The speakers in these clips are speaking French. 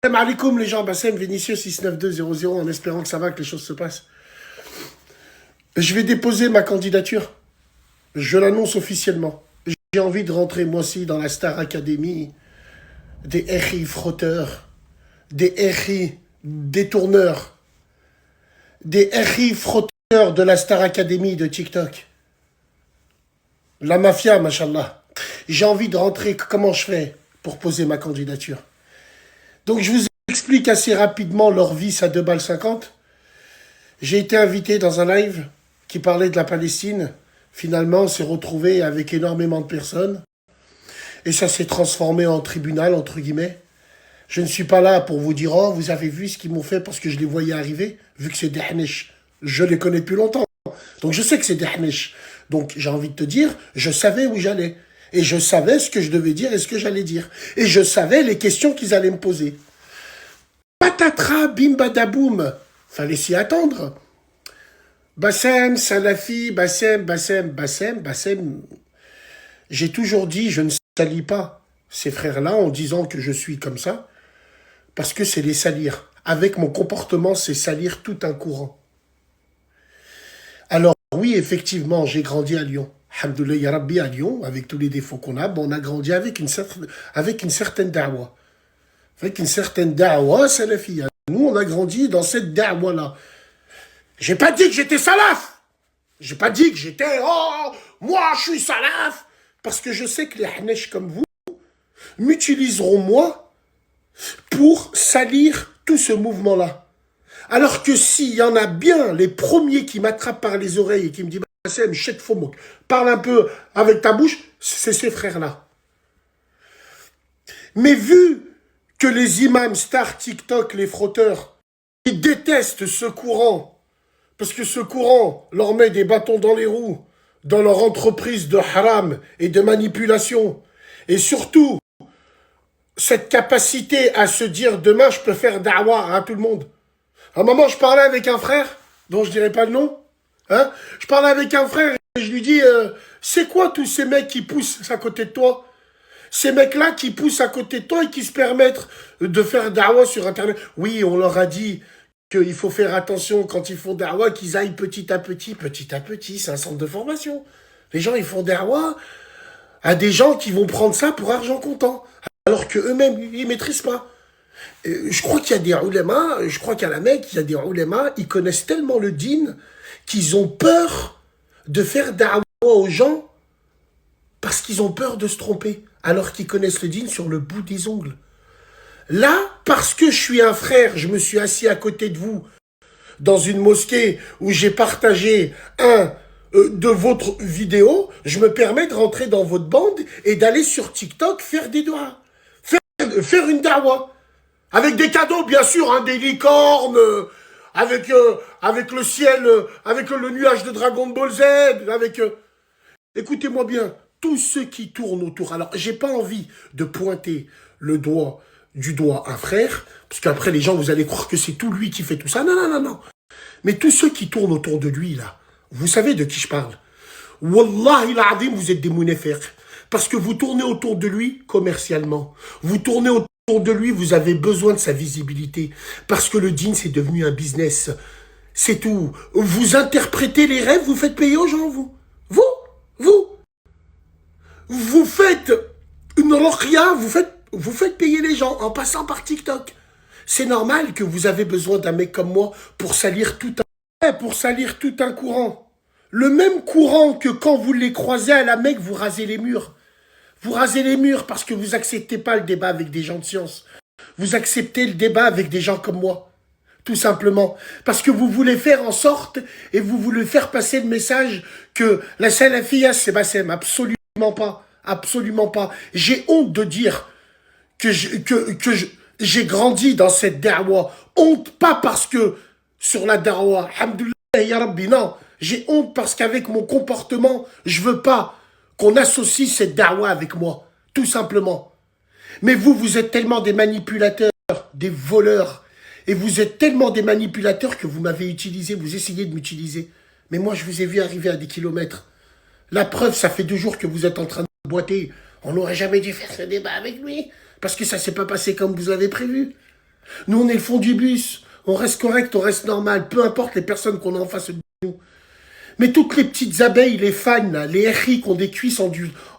Salam alaikum les gens, Bassem Vinicius 69200 en espérant que ça va, que les choses se passent. Je vais déposer ma candidature. Je l'annonce officiellement. J'ai envie de rentrer moi aussi dans la Star Academy des RI frotteurs, des RI détourneurs, des RI frotteurs de la Star Academy de TikTok. La mafia, machallah. J'ai envie de rentrer, comment je fais pour poser ma candidature? Donc je vous explique assez rapidement leur vice à 2 balles 50. J'ai été invité dans un live qui parlait de la Palestine. Finalement, on s'est retrouvé avec énormément de personnes. Et ça s'est transformé en tribunal, entre guillemets. Je ne suis pas là pour vous dire « Oh, vous avez vu ce qu'ils m'ont fait parce que je les voyais arriver », vu que c'est des Hanish. Je les connais depuis longtemps. Donc je sais que c'est des Hanish. Donc j'ai envie de te dire, je savais où j'allais. Et je savais ce que je devais dire et ce que j'allais dire. Et je savais les questions qu'ils allaient me poser. Patatras, bim badaboum. Fallait s'y attendre. Bassem, Salafi, Bassem. J'ai toujours dit, je ne salis pas ces frères-là en disant que je suis comme ça, parce que c'est les salir. Avec mon comportement, c'est salir tout un courant. Alors oui, effectivement, j'ai grandi à Lyon. Alhamdoulilah, ya Rabbi, à Lyon, avec tous les défauts qu'on a, on a grandi avec une certaine da'wa. Avec une certaine da'wa salafia. Nous, on a grandi dans cette da'wa-là. J'ai pas dit que j'étais salaf. J'ai pas dit que j'étais, oh, moi, je suis salaf. Parce que je sais que les Hanesh comme vous m'utiliseront moi pour salir tout ce mouvement-là. Alors que s'il y en a bien les premiers qui m'attrapent par les oreilles et qui me disent « Bassem, chèque faux parle un peu avec ta bouche », c'est ces frères-là. Mais vu que les imams stars TikTok, les frotteurs, ils détestent ce courant, parce que ce courant leur met des bâtons dans les roues, dans leur entreprise de haram et de manipulation, et surtout, cette capacité à se dire « Demain, je peux faire da'wah à tout le monde ». À un moment, je parlais avec un frère, dont je dirais pas le nom. Hein, je parlais avec un frère et je lui dis c'est quoi tous ces mecs qui poussent à côté de toi? Ces mecs-là qui poussent à côté de toi et qui se permettent de faire da'wah sur Internet. Oui, on leur a dit qu'il faut faire attention quand ils font da'wah, qu'ils aillent petit à petit. C'est un centre de formation. Les gens, ils font da'wah à des gens qui vont prendre ça pour argent comptant. Alors qu'eux-mêmes, ils maîtrisent pas. Je crois qu'il y a des ulémas, je crois qu'à la Mecque, il y a des ulémas, ils connaissent tellement le dîn qu'ils ont peur de faire da'wah aux gens parce qu'ils ont peur de se tromper, alors qu'ils connaissent le dîn sur le bout des ongles. Là, parce que je suis un frère, je me suis assis à côté de vous dans une mosquée où j'ai partagé de votre vidéo, je me permets de rentrer dans votre bande et d'aller sur TikTok faire des doigts, faire une da'wah. Avec des cadeaux, bien sûr, hein, des licornes, avec le ciel, avec le nuage de Dragon Ball Z, avec... Écoutez-moi bien, tous ceux qui tournent autour... Alors, j'ai pas envie de pointer du doigt un frère, parce qu'après, les gens, vous allez croire que c'est tout lui qui fait tout ça. Non. Mais tous ceux qui tournent autour de lui, là, vous savez de qui je parle. Wallahi l'azim, vous êtes des mounefers. Parce que vous tournez autour de lui commercialement. Vous tournez autour de lui, vous avez besoin de sa visibilité. Parce que le dîn, c'est devenu un business. C'est tout. Vous interprétez les rêves, vous faites payer aux gens, vous. Vous faites une rokhia, vous faites payer les gens en passant par TikTok. C'est normal que vous avez besoin d'un mec comme moi pour salir tout un courant. Le même courant que quand vous les croisez à la Mecque, vous rasez les murs. Vous rasez les murs parce que vous acceptez pas le débat avec des gens de science. Vous acceptez le débat avec des gens comme moi. Tout simplement. Parce que vous voulez faire en sorte et vous voulez faire passer le message que la salafia, c'est Bassem. Absolument pas. Absolument pas. J'ai honte de dire que j'ai grandi dans cette da'wah. Honte pas parce que sur la da'wah, alhamdoulilah, ya Rabbi, non. J'ai honte parce qu'avec mon comportement, je veux pas qu'on associe cette da'wah avec moi, tout simplement. Mais vous êtes tellement des manipulateurs, des voleurs, et vous êtes tellement des manipulateurs que vous m'avez utilisé, vous essayez de m'utiliser. Mais moi, je vous ai vu arriver à des kilomètres. La preuve, ça fait 2 jours que vous êtes en train de boiter. On n'aurait jamais dû faire ce débat avec lui, parce que ça s'est pas passé comme vous avez prévu. Nous, on est le fond du bus. On reste correct, on reste normal. Peu importe les personnes qu'on a en face de nous. Mais toutes les petites abeilles, les fans, là, les héris qui ont des cuisses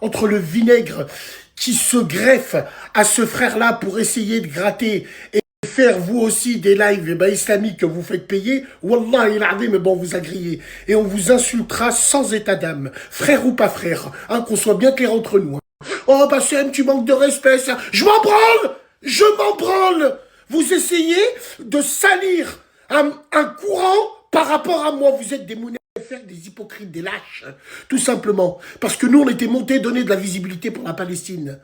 entre le vinaigre, qui se greffent à ce frère-là pour essayer de gratter et faire vous aussi des lives islamiques que vous faites payer, wallah il a mais bon, vous a grillé. Et on vous insultera sans état d'âme, frère ou pas frère, hein, qu'on soit bien clair entre nous. Hein. Oh Bassem, tu manques de respect, ça. Je m'en branle. Je m'en branle. Vous essayez de salir un courant par rapport à moi. Vous êtes des monnaies faire des hypocrites, des lâches, hein, tout simplement. Parce que nous, on était montés donner de la visibilité pour la Palestine.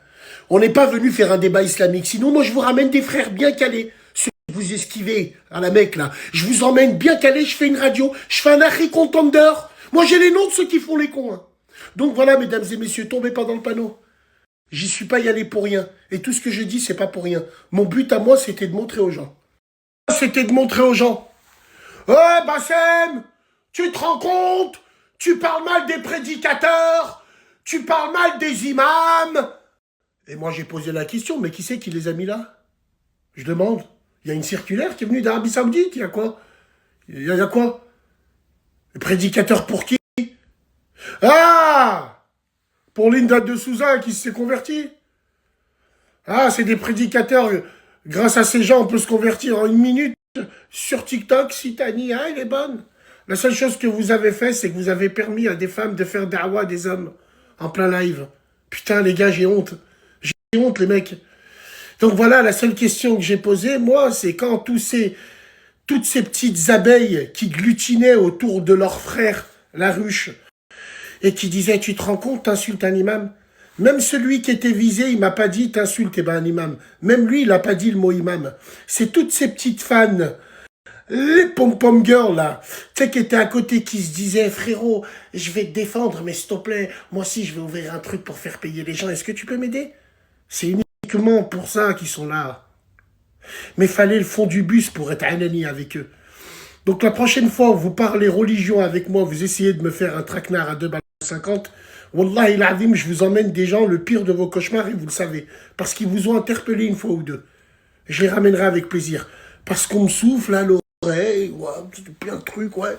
On n'est pas venu faire un débat islamique. Sinon, moi, je vous ramène des frères bien calés. Ceux que vous esquivez à la Mecque, là. Je vous emmène bien calés, je fais une radio, je fais un Harry Contender. Moi, j'ai les noms de ceux qui font les cons. Hein. Donc voilà, mesdames et messieurs, tombez pas dans le panneau. J'y suis pas y allé pour rien. Et tout ce que je dis, c'est pas pour rien. Mon but à moi, c'était de montrer aux gens. C'était de montrer aux gens. Ouais, Bassem, tu te rends compte? Tu parles mal des prédicateurs, tu parles mal des imams. Et moi, j'ai posé la question, mais qui c'est qui les a mis là? Je demande. Il y a une circulaire qui est venue d'Arabie Saoudite, il y a quoi? Il y a quoi? Les prédicateurs pour qui? Ah! Pour Linda de Souza qui s'est convertie. Ah, c'est des prédicateurs. Grâce à ces gens, on peut se convertir en une minute sur TikTok. Si Tani, hein, elle est bonne. La seule chose que vous avez fait, c'est que vous avez permis à des femmes de faire da'wa à des hommes en plein live. Putain, les gars, j'ai honte. J'ai honte, les mecs. Donc voilà, la seule question que j'ai posée, moi, c'est quand toutes ces petites abeilles qui glutinaient autour de leur frère, la ruche, et qui disaient, tu te rends compte, t'insultes un imam? Même celui qui était visé, il m'a pas dit, t'insultes un imam. Même lui, il a pas dit le mot imam. C'est toutes ces petites fans, les pom-pom girls, là, tu sais, qui étaient à côté, qui se disaient, frérot, je vais te défendre, mais s'il te plaît, moi aussi, je vais ouvrir un truc pour faire payer les gens. Est-ce que tu peux m'aider? C'est uniquement pour ça qu'ils sont là. Mais fallait le fond du bus pour être anani avec eux. Donc la prochaine fois où vous parlez religion avec moi, vous essayez de me faire un traquenard à 2,50 balles, Wallah il azim, je vous emmène des gens le pire de vos cauchemars et vous le savez. Parce qu'ils vous ont interpellé une fois ou deux. Je les ramènerai avec plaisir. Parce qu'on me souffle à l'oreille, ouais, plein de trucs, ouais.